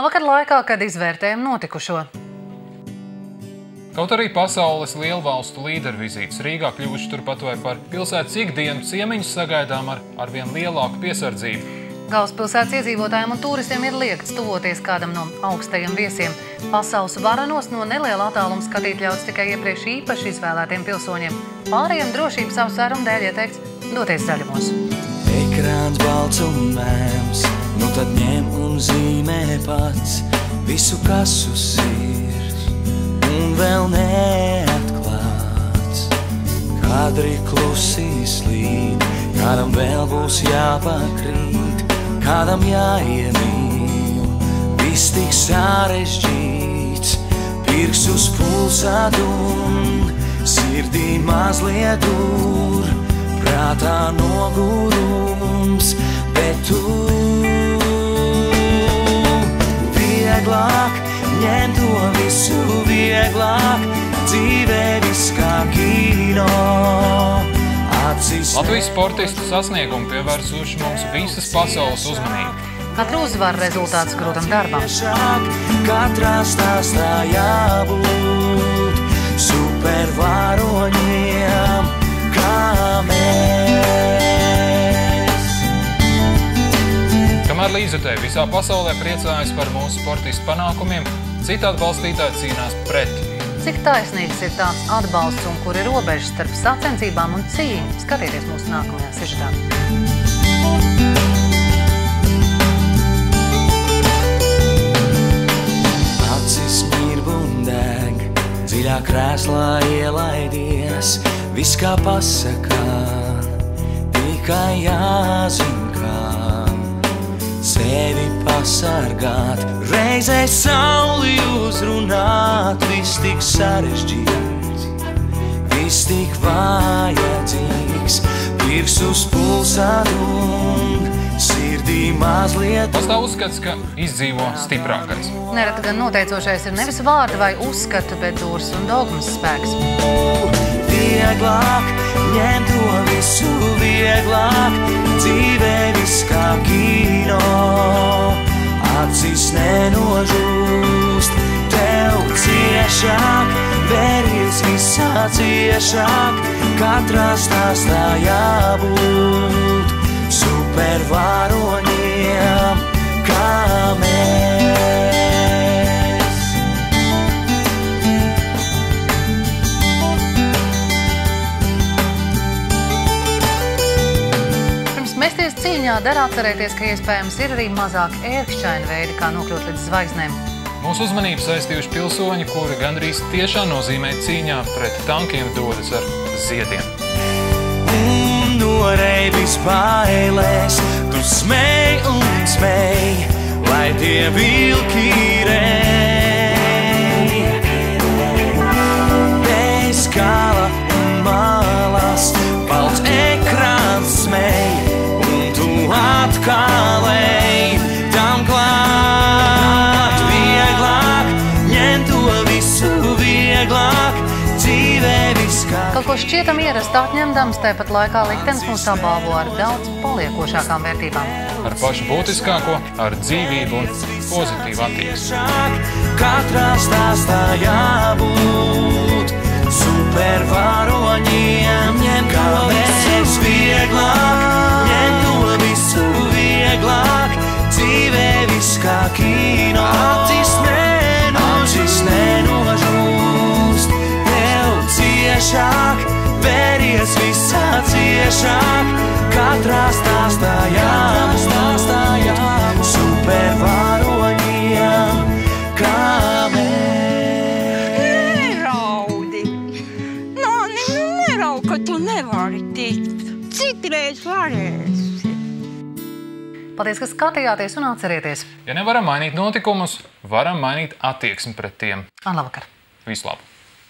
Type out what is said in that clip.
Vakar laikā, kad izvērtējam notikušo. Kaut arī pasaules lielvalstu līderu vizītes Rīgā kļuvuši turpat vai par pilsētas ikdienu, ciemiņus sagaidām ar vien lielāku piesardzību. Galvaspilsētas iedzīvotājiem un turistiem ir liegts tuvoties kādam no augstajiem viesiem. Pasaules varenos no neliela attāluma skatīt ļauts tikai iepriekš īpaši izvēlētiem pilsoņiem. Pārējiem drošības apsvērumu dēļ ieteikts doties zaļumos. Ekrāns balts un mēms, nu tad ņem un zīmē pats visu, kas uz sirds un vēl neatklāts. Kadri klusī slīd, kādam vēl būs jāpakrīt, kādam jāiemīl, viss tik sarežģīts, pirks uz pulsātu un sirdī mazliet dur, prātā nogurums, bet tu vieglāk ņem to visu vieglāk, dzīvē viss kā kino. Latvijas sportistu sasniegumi pievērsuši mums visas pasaules uzmanību. Katra uzvara rezultāts grūtam darbam. Katrā stāstā jābūt supervaroņiem, kā mēs. Kamēr līdzjutēji visā pasaulē priecājas par mūsu sportistu panākumiem, citi atbalstītāji cīnās pret. Cik taisnīgs ir tāds atbalsts un kur ir robežas starp sacensībām un cīņu? Skatieties mūsu nākamajā sižetā. Acis mirb un deg, dziļā krēslā ielaidies, viss kā pasakā, tikai jāzin kā sevi pasargāt, reizē sauli uzrunāt, viss tik sarežģīts, viss tik vajadzīgs, pirks uz pulsātu un sirdī mazliet. Pastāv uzskats, ka izdzīvo stiprākais. Nereti gan noteicošais ir nevis vārdi vai uzskatu, bet dūrs un dogmas spēks. Vieglāk ņem to visu vieglāk, dzīvē viss kā kino. Acis nenožūst, tev ciešāk, veries visā ciešāk, katrā stāstā jābūt supervaroņiem, kā mēs. Pirms mesties cīņā dara atcerēties, ka iespējams ir arī mazāk ērkšķaini veidi, kā nokļūt līdz zvaigznēm. Mūsu uzmanību saistījuši pilsoņi, kuri gandrīz tiešā nozīmē cīņā pret tankiem dodas ar ziediem. Un noreibis bailēs, tu smēj un smēj, lai tie vilki rej. Bez gala un malas, balts ekrāns smēj, un tu atkalēj tam klāt. Vieglāk, ņem to visu vieglāk, dzīvē viss kā. Kaut ko šķietam ierast atņemdams, tāpat laikā liktenis mūs apbalvo ar daudz paliekošākām vērtībām. Ar pašu būtiskāko, ar dzīvību un pozitīvu attieksmi. Katrā stāstā jābūt supervaroņiem, ņem kā mēs vieglāk, ņem to visu vieglāk, dzīvē viss kā kino. Acis nenožūst, tev ciešāk, veries visā ciešāk, katrā stāstā jābūt supervaroņiem, kā mēs. Neraudi! Nāni, neraudi, ka tu nevari tikt. Citreiz varēsi. Paldies, ka skatījāties un atcerieties. Ja nevaram mainīt notikumus, varam mainīt attieksmi pret tiem. Labvakar! Visu labu!